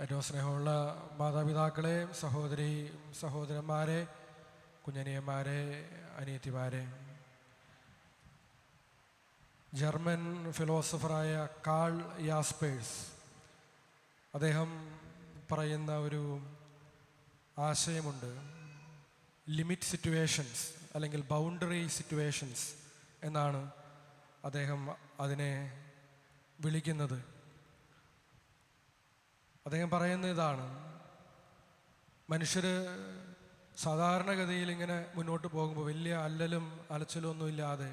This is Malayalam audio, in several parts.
ഏറ്റവും സ്നേഹമുള്ള മാതാപിതാക്കളെ, സഹോദരന്മാരെ, കുഞ്ഞനിയന്മാരെ, അനിയത്തിമാരെ, ജർമ്മൻ ഫിലോസഫറായ കാൾ യാസ്പേഴ്സ് അദ്ദേഹം പറയുന്ന ഒരു ആശയമുണ്ട്. ലിമിറ്റ് സിറ്റുവേഷൻസ് അല്ലെങ്കിൽ ബൗണ്ടറി സിറ്റുവേഷൻസ് എന്നാണ് അദ്ദേഹം അതിനെ വിളിക്കുന്നത്. അദ്ദേഹം പറയുന്ന ഇതാണ്: മനുഷ്യർ സാധാരണഗതിയിൽ ഇങ്ങനെ മുന്നോട്ട് പോകുമ്പോൾ വലിയ അല്ലലും അലച്ചിലും ഒന്നുമില്ലാതെ,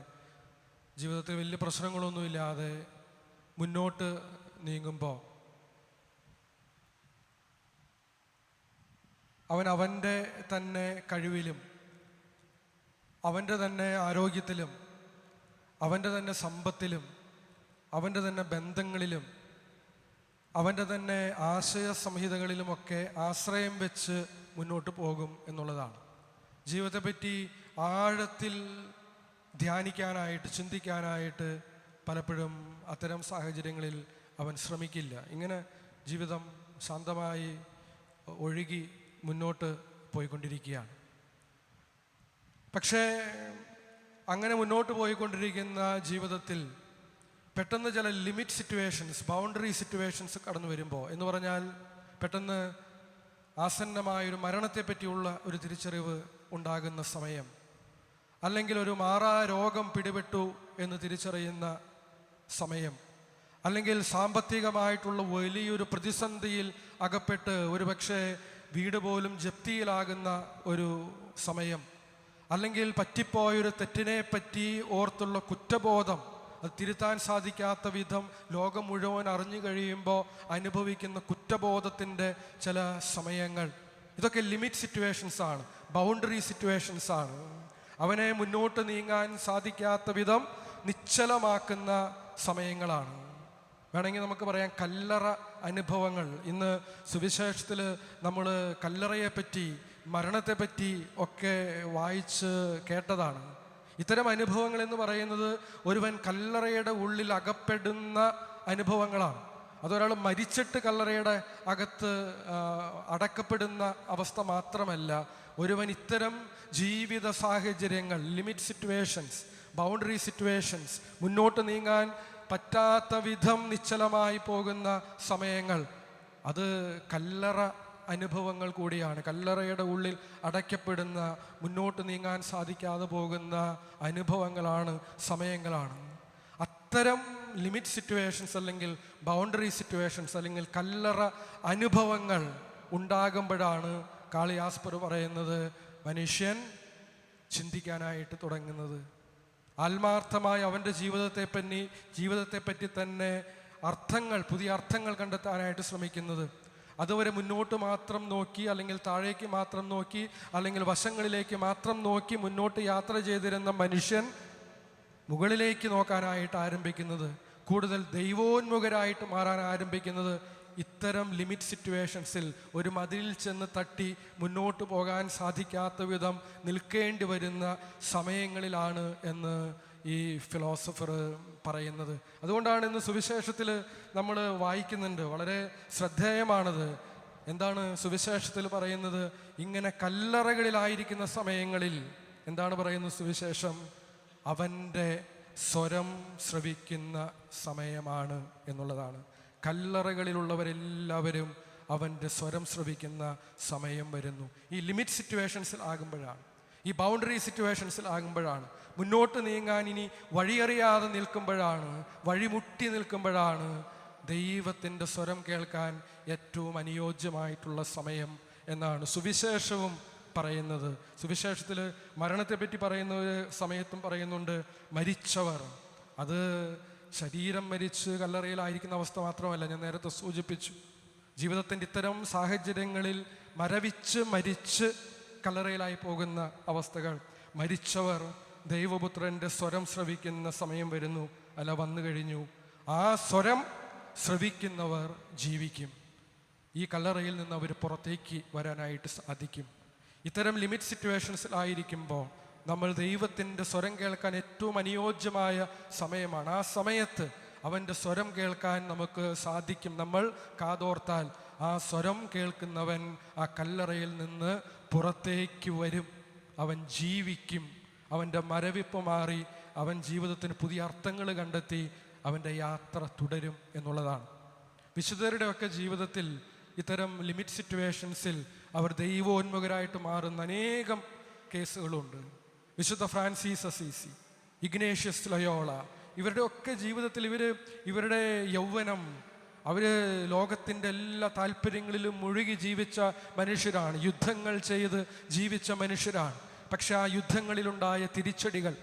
ജീവിതത്തിൽ വലിയ പ്രശ്നങ്ങളൊന്നുമില്ലാതെ മുന്നോട്ട് നീങ്ങുമ്പോൾ അവൻ്റെ തന്നെ കഴിവിലും അവൻ്റെ തന്നെ ആരോഗ്യത്തിലും അവൻ്റെ തന്നെ സമ്പത്തിലും അവൻ്റെ തന്നെ ബന്ധങ്ങളിലും അവൻ്റെ തന്നെ ആശയ സംഹിതകളിലുമൊക്കെ ആശ്രയം വെച്ച് മുന്നോട്ട് പോകും എന്നുള്ളതാണ്. ജീവിതത്തെപ്പറ്റി ആഴത്തിൽ ധ്യാനിക്കാനായിട്ട്, ചിന്തിക്കാനായിട്ട് പലപ്പോഴും അത്തരം സാഹചര്യങ്ങളിൽ അവൻ ശ്രമിക്കില്ല. ഇങ്ങനെ ജീവിതം ശാന്തമായി ഒഴുകി മുന്നോട്ട് പോയിക്കൊണ്ടിരിക്കുകയാണ്. പക്ഷേ അങ്ങനെ മുന്നോട്ട് പോയിക്കൊണ്ടിരിക്കുന്ന ജീവിതത്തിൽ പെട്ടെന്ന് ചില ലിമിറ്റ് സിറ്റുവേഷൻസ്, ബൗണ്ടറി സിറ്റുവേഷൻസ് കടന്നു വരുമ്പോൾ, എന്ന് പറഞ്ഞാൽ പെട്ടെന്ന് ആസന്നമായൊരു മരണത്തെപ്പറ്റിയുള്ള ഒരു തിരിച്ചറിവ് ഉണ്ടാകുന്ന സമയം, അല്ലെങ്കിൽ ഒരു മാറാ രോഗം പിടിപെട്ടു എന്ന് തിരിച്ചറിയുന്ന സമയം, അല്ലെങ്കിൽ സാമ്പത്തികമായിട്ടുള്ള വലിയൊരു പ്രതിസന്ധിയിൽ അകപ്പെട്ട് ഒരുപക്ഷെ വീട് പോലും ജപ്തിയിലാകുന്ന ഒരു സമയം, അല്ലെങ്കിൽ പറ്റിപ്പോയൊരു തെറ്റിനെ പറ്റി ഓർത്തുള്ള കുറ്റബോധം, അത് തിരുത്താൻ സാധിക്കാത്ത വിധം ലോകം മുഴുവൻ അറിഞ്ഞു കഴിയുമ്പോൾ അനുഭവിക്കുന്ന കുറ്റബോധത്തിൻ്റെ ചില സമയങ്ങൾ, ഇതൊക്കെ ലിമിറ്റ് സിറ്റുവേഷൻസ് ആണ്, ബൗണ്ടറി സിറ്റുവേഷൻസ് ആണ്. അവനെ മുന്നോട്ട് നീങ്ങാൻ സാധിക്കാത്ത വിധം നിശ്ചലമാക്കുന്ന സമയങ്ങളാണ്. വേണമെങ്കിൽ നമുക്ക് പറയാം കല്ലറ അനുഭവങ്ങൾ. ഇന്ന് സുവിശേഷത്തിൽ നമ്മൾ കല്ലറയെപ്പറ്റി, മരണത്തെപ്പറ്റി ഒക്കെ വായിച്ച് കേട്ടതാണ്. ഇത്തരം അനുഭവങ്ങൾ എന്ന് പറയുന്നത് ഒരുവൻ കല്ലറയുടെ ഉള്ളിൽ അകപ്പെടുന്ന അനുഭവങ്ങളാണ്. അതൊരാൾ മരിച്ചിട്ട് കല്ലറയുടെ അകത്ത് അടക്കപ്പെടുന്ന അവസ്ഥ മാത്രമല്ല, ഒരുവൻ ഇത്തരം ജീവിത സാഹചര്യങ്ങൾ, ലിമിറ്റ് സിറ്റുവേഷൻസ്, ബൗണ്ടറി സിറ്റുവേഷൻസ്, മുന്നോട്ട് നീങ്ങാൻ പറ്റാത്ത വിധം നിശ്ചലമായി പോകുന്ന സമയങ്ങൾ, അത് കല്ലറ അനുഭവങ്ങൾ കൂടിയാണ്. കല്ലറയുടെ ഉള്ളിൽ അടയ്ക്കപ്പെടുന്ന, മുന്നോട്ട് നീങ്ങാൻ സാധിക്കാതെ പോകുന്ന അനുഭവങ്ങളാണ്, സമയങ്ങളാണ്. അത്തരം ലിമിറ്റ് സിറ്റുവേഷൻസ് അല്ലെങ്കിൽ ബൗണ്ടറി സിറ്റുവേഷൻസ് അല്ലെങ്കിൽ കല്ലറ അനുഭവങ്ങൾ ഉണ്ടാകുമ്പോഴാണ് കാൾ യാസ്പർ പറയുന്നത് മനുഷ്യൻ ചിന്തിക്കാനായിട്ട് തുടങ്ങുന്നത്. ആത്മാർത്ഥമായി അവൻ്റെ ജീവിതത്തെപ്പറ്റി തന്നെ അർത്ഥങ്ങൾ, പുതിയ അർത്ഥങ്ങൾ കണ്ടെത്താനായിട്ട് ശ്രമിക്കുന്നത്. അതുവരെ മുന്നോട്ട് മാത്രം നോക്കി, അല്ലെങ്കിൽ താഴേക്ക് മാത്രം നോക്കി, അല്ലെങ്കിൽ വശങ്ങളിലേക്ക് മാത്രം നോക്കി മുന്നോട്ട് യാത്ര ചെയ്തിരുന്ന മനുഷ്യൻ മുകളിലേക്ക് നോക്കാനായിട്ട് ആരംഭിക്കുന്നത്, കൂടുതൽ ദൈവോന്മുഖരായിട്ട് മാറാൻ ആരംഭിക്കുന്നത് ഇത്തരം ലിമിറ്റ് സിറ്റുവേഷൻസിൽ, ഒരു മതിലിൽ ചെന്ന് തട്ടി മുന്നോട്ട് പോകാൻ സാധിക്കാത്ത വിധം നിൽക്കേണ്ടി വരുന്ന സമയങ്ങളിലാണ് എന്ന് ഈ ഫിലോസഫർ പറയുന്നത്. അതുകൊണ്ടാണ് ഇന്ന് സുവിശേഷത്തിൽ നമ്മൾ വായിക്കുന്നുണ്ട്, വളരെ ശ്രദ്ധേയമാണത്. എന്താണ് സുവിശേഷത്തിൽ പറയുന്നത്? ഇങ്ങനെ കല്ലറകളിലായിരിക്കുന്ന സമയങ്ങളിൽ എന്താണ് പറയുന്നത് സുവിശേഷം? അവൻ്റെ സ്വരം ശ്രവിക്കുന്ന സമയമാണ് എന്നുള്ളതാണ്. കല്ലറകളിലുള്ളവരെല്ലാവരും അവൻ്റെ സ്വരം ശ്രവിക്കുന്ന സമയം വരുന്നു. ഈ ലിമിറ്റ് സിറ്റുവേഷൻസിൽ ആകുമ്പോഴാണ്, ഈ ബൗണ്ടറി സിറ്റുവേഷൻസിൽ ആകുമ്പോഴാണ്, മുന്നോട്ട് നീങ്ങാൻ ഇനി വഴിയറിയാതെ നിൽക്കുമ്പോഴാണ്, വഴിമുട്ടി നിൽക്കുമ്പോഴാണ് ദൈവത്തിൻ്റെ സ്വരം കേൾക്കാൻ ഏറ്റവും അനുയോജ്യമായിട്ടുള്ള സമയം എന്നാണ് സുവിശേഷവും പറയുന്നത്. സുവിശേഷത്തിൽ മരണത്തെപ്പറ്റി പറയുന്ന ഒരു സമയത്തും പറയുന്നുണ്ട് മരിച്ചവർ. അത് ശരീരം മരിച്ച് കല്ലറയിലായിരിക്കുന്ന അവസ്ഥ മാത്രമല്ല, ഞാൻ നേരത്തെ സൂചിപ്പിച്ചു, ജീവിതത്തിൻ്റെ ഇത്തരം സാഹചര്യങ്ങളിൽ മരിച്ച് കല്ലറയിലായി പോകുന്ന അവസ്ഥകൾ. മരിച്ചവർ ദൈവപുത്രൻ്റെ സ്വരം ശ്രവിക്കുന്ന സമയം വരുന്നു, അല്ല വന്നു കഴിഞ്ഞു. ആ സ്വരം ശ്രവിക്കുന്നവർ ജീവിക്കും. ഈ കല്ലറയിൽ നിന്ന് അവർ പുറത്തേക്ക് വരാനായിട്ട് സാധിക്കും. ഇത്തരം ലിമിറ്റ് സിറ്റുവേഷൻസിലായിരിക്കുമ്പോൾ നമ്മൾ ദൈവത്തിൻ്റെ സ്വരം കേൾക്കാൻ ഏറ്റവും അനുയോജ്യമായ സമയമാണ്. ആ സമയത്ത് അവൻ്റെ സ്വരം കേൾക്കാൻ നമുക്ക് സാധിക്കും. നമ്മൾ കാതോർത്താൽ ആ സ്വരം കേൾക്കുന്നവൻ ആ കല്ലറയിൽ നിന്ന് പുറത്തേക്ക് വരും. അവൻ ജീവിക്കും. അവൻ്റെ മരവിപ്പ് മാറി അവൻ ജീവിതത്തിന് പുതിയ അർത്ഥങ്ങൾ കണ്ടെത്തി അവൻ്റെ യാത്ര തുടരും എന്നുള്ളതാണ്. വിശുദ്ധരുടെയൊക്കെ ജീവിതത്തിൽ ഇത്തരം ലിമിറ്റ് സിറ്റുവേഷൻസിൽ അവർ ദൈവോന്മുഖരായിട്ട് മാറുന്ന അനേകം കേസുകളുണ്ട്. വിശുദ്ധ ഫ്രാൻസിസ് അസീസി, ഇഗ്നേഷ്യസ് ലയോള, ഇവരുടെയൊക്കെ ജീവിതത്തിൽ ഇവരുടെ യൗവനം ലോകത്തിൻ്റെ എല്ലാ താല്പര്യങ്ങളിലും മുഴുകി ജീവിച്ച മനുഷ്യരാണ്. യുദ്ധങ്ങൾ ചെയ്ത് ജീവിച്ച മനുഷ്യരാണ്. പക്ഷെ ആ യുദ്ധങ്ങളിലുണ്ടായ തിരിച്ചടികൾ,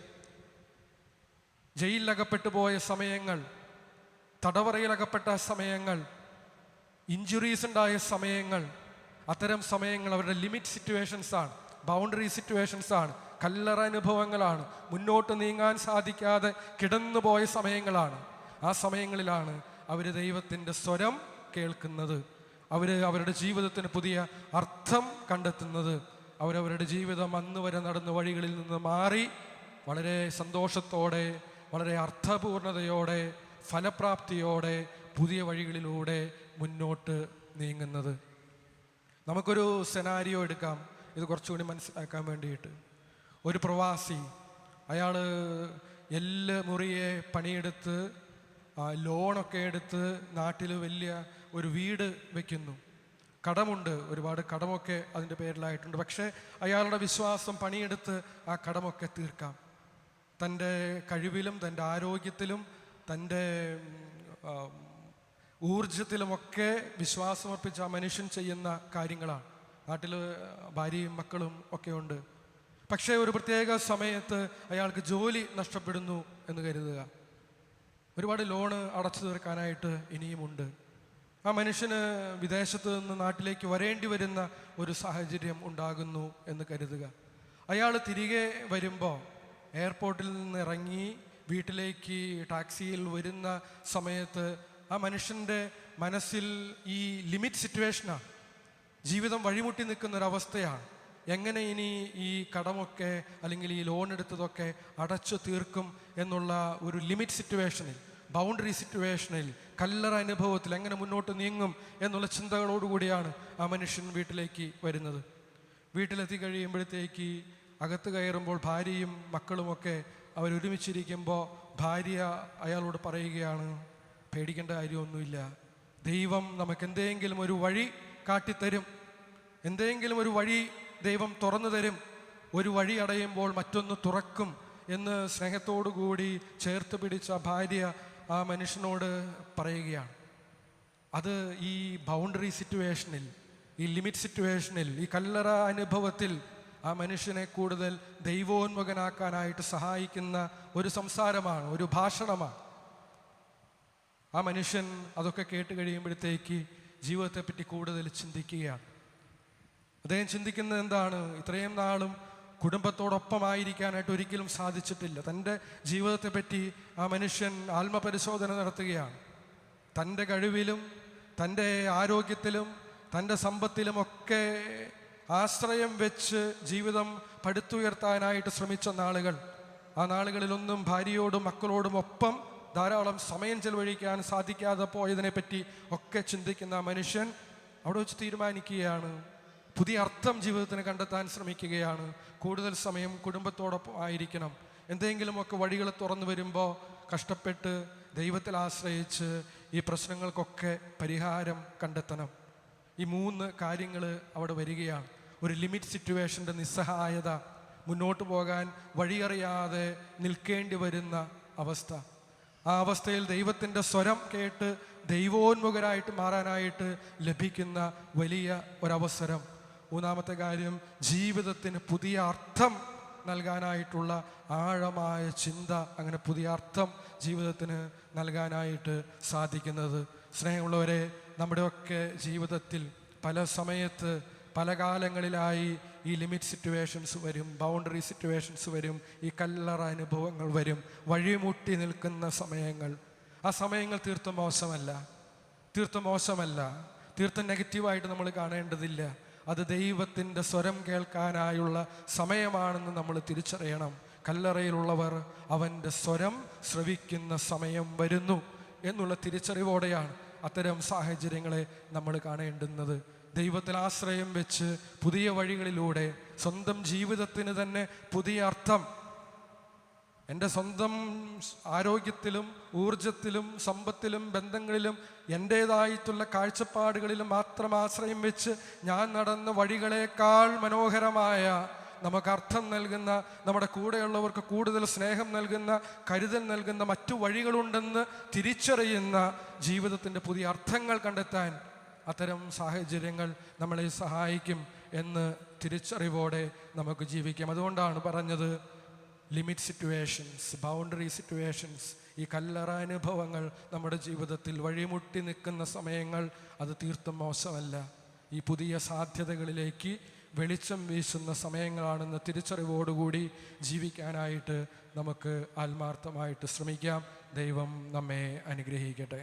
ജയിലിലകപ്പെട്ടു പോയ സമയങ്ങൾ, തടവറയിലകപ്പെട്ട സമയങ്ങൾ, ഇഞ്ചുറീസ് ഉണ്ടായ സമയങ്ങൾ, അത്തരം സമയങ്ങൾ അവരുടെ ലിമിറ്റ് സിറ്റുവേഷൻസ് ആണ്, ബൗണ്ടറി സിറ്റുവേഷൻസ് ആണ്, കല്ലറ അനുഭവങ്ങളാണ്, മുന്നോട്ട് നീങ്ങാൻ സാധിക്കാതെ കിടന്നുപോയ സമയങ്ങളാണ്. ആ സമയങ്ങളിലാണ് അവർ ദൈവത്തിൻ്റെ സ്വരം കേൾക്കുന്നത്. അവരുടെ ജീവിതത്തിന് പുതിയ അർത്ഥം കണ്ടെത്തുന്നത്. അവരവരുടെ ജീവിതം അന്ന് വരെ നടന്ന വഴികളിൽ നിന്ന് മാറി വളരെ സന്തോഷത്തോടെ, വളരെ അർത്ഥപൂർണതയോടെ, ഫലപ്രാപ്തിയോടെ പുതിയ വഴികളിലൂടെ മുന്നോട്ട് നീങ്ങുന്നത്. നമുക്കൊരു സെനാരിയോ എടുക്കാം, ഇത് കുറച്ചുകൂടി മനസ്സിലാക്കാൻ വേണ്ടിയിട്ട്. ഒരു പ്രവാസി, അയാൾ എല്ല് മുറിയെ പണിയെടുത്ത് ലോണൊക്കെ എടുത്ത് നാട്ടിൽ വലിയ ഒരു വീട് വയ്ക്കുന്നു. കടമുണ്ട്, ഒരുപാട് കടമൊക്കെ അതിൻ്റെ പേരിലായിട്ടുണ്ട്. പക്ഷേ അയാളുടെ വിശ്വാസം പണിയെടുത്ത് ആ കടമൊക്കെ തീർക്കാം. തൻ്റെ കഴിവിലും തൻ്റെ ആരോഗ്യത്തിലും തൻ്റെ ഊർജത്തിലുമൊക്കെ വിശ്വാസമർപ്പിച്ച ആ മനുഷ്യൻ ചെയ്യുന്ന കാര്യങ്ങളാണ്. നാട്ടിൽ ഭാര്യയും മക്കളും ഒക്കെ ഉണ്ട്. പക്ഷേ ഒരു പ്രത്യേക സമയത്ത് അയാൾക്ക് ജോലി നഷ്ടപ്പെടുന്നു എന്ന് കരുതുക. ഒരുപാട് ലോണ് അടച്ചു തീർക്കാനായിട്ട് ഇനിയുമുണ്ട്. ആ മനുഷ്യന് വിദേശത്ത് നിന്ന് നാട്ടിലേക്ക് വരേണ്ടി വരുന്ന ഒരു സാഹചര്യം ഉണ്ടാകുന്നു എന്ന് കരുതുക. അയാൾ തിരികെ വരുമ്പോൾ എയർപോർട്ടിൽ നിന്ന് ഇറങ്ങി വീട്ടിലേക്ക് ടാക്സിയിൽ വരുന്ന സമയത്ത് ആ മനുഷ്യൻ്റെ മനസ്സിൽ ഈ ലിമിറ്റ് സിറ്റുവേഷനാണ്. ജീവിതം വഴിമുട്ടി നിൽക്കുന്ന ഒരവസ്ഥയാണ്. എങ്ങനെ ഇനി ഈ കടമൊക്കെ അല്ലെങ്കിൽ ഈ ലോൺ എടുത്തതൊക്കെ അടച്ചു തീർക്കും എന്നുള്ള ഒരു ലിമിറ്റ് സിറ്റുവേഷനിൽ, ബൗണ്ടറി സിറ്റുവേഷനിൽ, കല്ലറ അനുഭവത്തിൽ എങ്ങനെ മുന്നോട്ട് നീങ്ങും എന്നുള്ള ചിന്തകളോടുകൂടിയാണ് ആ മനുഷ്യൻ വീട്ടിലേക്ക് വരുന്നത്. വീട്ടിലെത്തി കഴിയുമ്പോഴത്തേക്ക് അകത്ത് കയറുമ്പോൾ ഭാര്യയും മക്കളുമൊക്കെ അവരൊരുമിച്ചിരിക്കുമ്പോൾ ഭാര്യ അയാളോട് പറയുകയാണ്, പേടിക്കേണ്ട കാര്യമൊന്നുമില്ല, ദൈവം നമുക്ക് എന്തെങ്കിലും ഒരു വഴി കാട്ടിത്തരും, എന്തെങ്കിലും ഒരു വഴി ദൈവം തുറന്നു തരും, ഒരു വഴി അടയുമ്പോൾ മറ്റൊന്ന് തുറക്കും എന്ന് സ്നേഹത്തോടുകൂടി ചേർത്ത് പിടിച്ച ഭാര്യ ആ മനുഷ്യനോട് പറയുകയാണ്. അത് ഈ ബൗണ്ടറി സിറ്റുവേഷനിൽ, ഈ ലിമിറ്റ് സിറ്റുവേഷനിൽ, ഈ കല്ലറ അനുഭവത്തിൽ ആ മനുഷ്യനെ കൂടുതൽ ദൈവോന്മുഖനാക്കാനായിട്ട് സഹായിക്കുന്ന ഒരു സംസാരമാണ്, ഒരു ഭാഷണമാണ്. ആ മനുഷ്യൻ അതൊക്കെ കേട്ട് കഴിയുമ്പോഴത്തേക്ക് ജീവിതത്തെപ്പറ്റി കൂടുതൽ ചിന്തിക്കുകയാണ്. അദ്ദേഹം ചിന്തിക്കുന്നത് എന്താണ്? ഇത്രയും നാളും കുടുംബത്തോടൊപ്പമായിരിക്കാനായിട്ട് ഒരിക്കലും സാധിച്ചിട്ടില്ല. തൻ്റെ ജീവിതത്തെപ്പറ്റി ആ മനുഷ്യൻ ആത്മപരിശോധന നടത്തുകയാണ്. തൻ്റെ കഴിവിലും തൻ്റെ ആരോഗ്യത്തിലും തൻ്റെ സമ്പത്തിലുമൊക്കെ ആശ്രയം വെച്ച് ജീവിതം പടുത്തുയർത്താനായിട്ട് ശ്രമിച്ച നാളുകൾ, ആ നാളുകളിലൊന്നും ഭാര്യയോടും മക്കളോടും ഒപ്പം ധാരാളം സമയം ചെലവഴിക്കാൻ സാധിക്കാതെ പോയതിനെപ്പറ്റി ഒക്കെ ചിന്തിക്കുന്ന ആ മനുഷ്യൻ അവിടെ വെച്ച് തീരുമാനിക്കുകയാണ്, പുതിയ അർത്ഥം ജീവിതത്തിന് കണ്ടെത്താൻ ശ്രമിക്കുകയാണ്. കൂടുതൽ സമയം കുടുംബത്തോടൊപ്പം ആയിരിക്കണം. എന്തെങ്കിലുമൊക്കെ വഴികൾ തുറന്നു വരുമ്പോൾ കഷ്ടപ്പെട്ട് ദൈവത്തിൽ ആശ്രയിച്ച് ഈ പ്രശ്നങ്ങൾക്കൊക്കെ പരിഹാരം കണ്ടെത്തണം. ഈ 3 കാര്യങ്ങൾ അവിടെ വരികയാണ്. ഒരു ലിമിറ്റ് സിറ്റുവേഷൻ്റെ നിസ്സഹായത, മുന്നോട്ട് പോകാൻ വഴിയറിയാതെ നിൽക്കേണ്ടി വരുന്ന അവസ്ഥ. ആ അവസ്ഥയിൽ ദൈവത്തിൻ്റെ സ്വരം കേട്ട് ദൈവോന്മുഖരായിട്ട് മാറാനായിട്ട് ലഭിക്കുന്ന വലിയ ഒരവസരം. 3-ാമത്തെ കാര്യം, ജീവിതത്തിന് പുതിയ അർത്ഥം നൽകാനായിട്ടുള്ള ആഴമായ ചിന്ത. അങ്ങനെ പുതിയ അർത്ഥം ജീവിതത്തിന് നൽകാനായിട്ട് സാധിക്കുന്നത്. സ്നേഹമുള്ളവരെ, നമ്മുടെയൊക്കെ ജീവിതത്തിൽ പല സമയത്ത് പല കാലങ്ങളിലായി ഈ ലിമിറ്റ് സിറ്റുവേഷൻസ് വരും, ബൗണ്ടറി സിറ്റുവേഷൻസ് വരും, ഈ കല്ലറ അനുഭവങ്ങൾ വരും, വഴിമുട്ടി നിൽക്കുന്ന സമയങ്ങൾ. ആ സമയങ്ങൾ തീർത്തും മോശമല്ല, തീർത്തും നെഗറ്റീവായിട്ട് നമ്മൾ കാണേണ്ടതില്ല. അത് ദൈവത്തിൻ്റെ സ്വരം കേൾക്കാനായുള്ള സമയമാണെന്ന് നമ്മൾ തിരിച്ചറിയണം. കല്ലറയിലുള്ളവർ അവൻ്റെ സ്വരം ശ്രവിക്കുന്ന സമയം വരുന്നു. എന്നുള്ള തിരിച്ചറിവോടെയാണ് അത്തരം സാഹചര്യങ്ങളെ നമ്മൾ കാണേണ്ടുന്നത്. ദൈവത്തിൽ ആശ്രയം വെച്ച് പുതിയ വഴികളിലൂടെ സ്വന്തം ജീവിതത്തിന് തന്നെ പുതിയ അർത്ഥം, എൻ്റെ സ്വന്തം ആരോഗ്യത്തിലും ഊർജത്തിലും സമ്പത്തിലും ബന്ധങ്ങളിലും എൻ്റേതായിട്ടുള്ള കാഴ്ചപ്പാടുകളിലും മാത്രം ആശ്രയം വെച്ച് ഞാൻ നടന്ന വഴികളേക്കാൾ മനോഹരമായ, നമുക്ക് അർത്ഥം നൽകുന്ന, നമ്മുടെ കൂടെയുള്ളവർക്ക് കൂടുതൽ സ്നേഹം നൽകുന്ന, കരുതൽ നൽകുന്ന മറ്റു വഴികളുണ്ടെന്ന് തിരിച്ചറിയുന്ന ജീവിതത്തിൻ്റെ പുതിയ അർത്ഥങ്ങൾ കണ്ടെത്താൻ അത്തരം സാഹചര്യങ്ങൾ നമ്മളെ സഹായിക്കും എന്ന് തിരിച്ചറിവോടെ നമുക്ക് ജീവിക്കാം. അതുകൊണ്ടാണ് പറഞ്ഞത്, ലിമിറ്റ് സിറ്റുവേഷൻസ്, ബൗണ്ടറി സിറ്റുവേഷൻസ്, ഈ കല്ലറ അനുഭവങ്ങൾ നമ്മുടെ ജീവിതത്തിൽ വഴിമുട്ടി നിൽക്കുന്ന സമയങ്ങൾ അത് തീർത്തും മോശമല്ല. ഈ പുതിയ സാധ്യതകളിലേക്ക് വെളിച്ചം വീശുന്ന സമയങ്ങളാണെന്ന് തിരിച്ചറിവോടുകൂടി ജീവിക്കാനായിട്ട് നമുക്ക് ആത്മാർത്ഥമായിട്ട് ശ്രമിക്കാം. ദൈവം നമ്മെ അനുഗ്രഹിക്കട്ടെ.